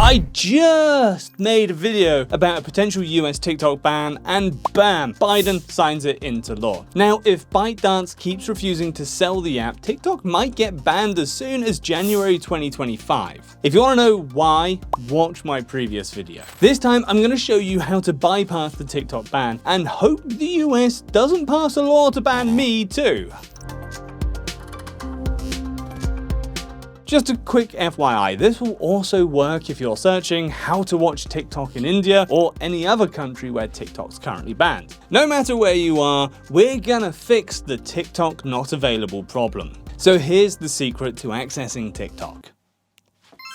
I just made a video about a potential US TikTok ban, and bam, Biden signs it into law. Now, if ByteDance keeps refusing to sell the app, TikTok might get banned as soon as January 2025. If you want to know why, watch my previous video. This time, I'm going to show you how to bypass the TikTok ban and hope the US doesn't pass a law to ban me too. Just a quick FYI, this will also work if you're searching how to watch TikTok in India or any other country where TikTok's currently banned. No matter where you are, we're gonna fix the TikTok not available problem. So here's the secret to accessing TikTok.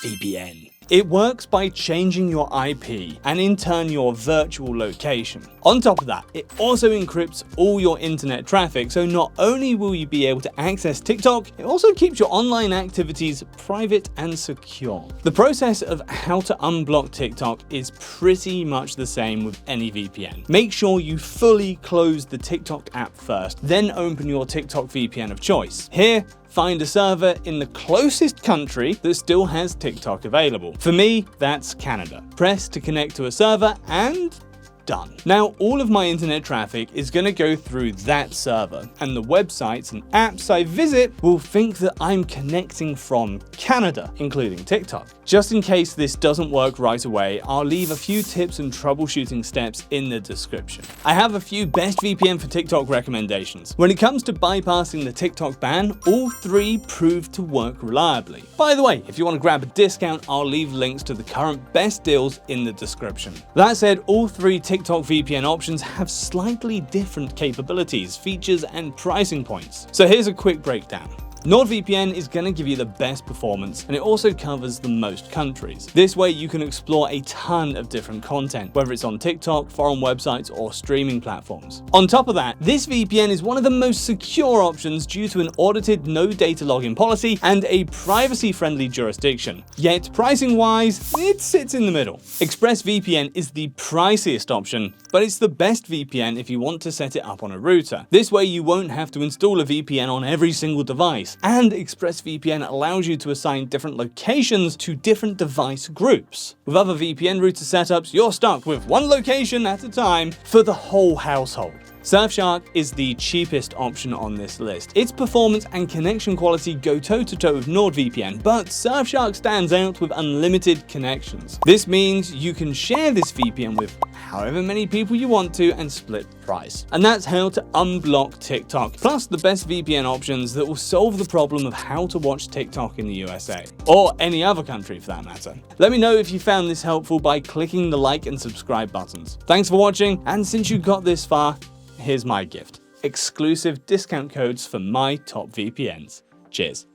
VPN. It works by changing your IP and in turn your virtual location. On top of that, it also encrypts all your internet traffic, so not only will you be able to access TikTok, it also keeps your online activities private and secure. The process of how to unblock TikTok is pretty much the same with any VPN. Make sure you fully close the TikTok app first, then open your TikTok VPN of choice. Here, find a server in the closest country that still has TikTok available. For me, that's Canada. Press to connect to a server and done. Now, all of my internet traffic is going to go through that server, and the websites and apps I visit will think that I'm connecting from Canada, including TikTok. Just in case this doesn't work right away, I'll leave a few tips and troubleshooting steps in the description. I have a few best VPN for TikTok recommendations. When it comes to bypassing the TikTok ban, all three prove to work reliably. By the way, if you want to grab a discount, I'll leave links to the current best deals in the description. That said, all three TikTok VPN options have slightly different capabilities, features, and pricing points. So here's a quick breakdown. NordVPN is going to give you the best performance, and it also covers the most countries. This way you can explore a ton of different content, whether it's on TikTok, foreign websites, or streaming platforms. On top of that, this VPN is one of the most secure options due to an audited no data login policy and a privacy-friendly jurisdiction. Yet pricing-wise, it sits in the middle. ExpressVPN is the priciest option, but it's the best VPN if you want to set it up on a router. This way you won't have to install a VPN on every single device. And ExpressVPN allows you to assign different locations to different device groups. With other VPN router setups, you're stuck with one location at a time for the whole household. Surfshark is the cheapest option on this list. Its performance and connection quality go toe-to-toe with NordVPN, but Surfshark stands out with unlimited connections. This means you can share this VPN with however many people you want to and split the price. And that's how to unblock TikTok, plus the best VPN options that will solve the problem of how to watch TikTok in the USA, or any other country for that matter. Let me know if you found this helpful by clicking the like and subscribe buttons. Thanks for watching, and since you got this far, here's my gift. Exclusive discount codes for my top VPNs. Cheers.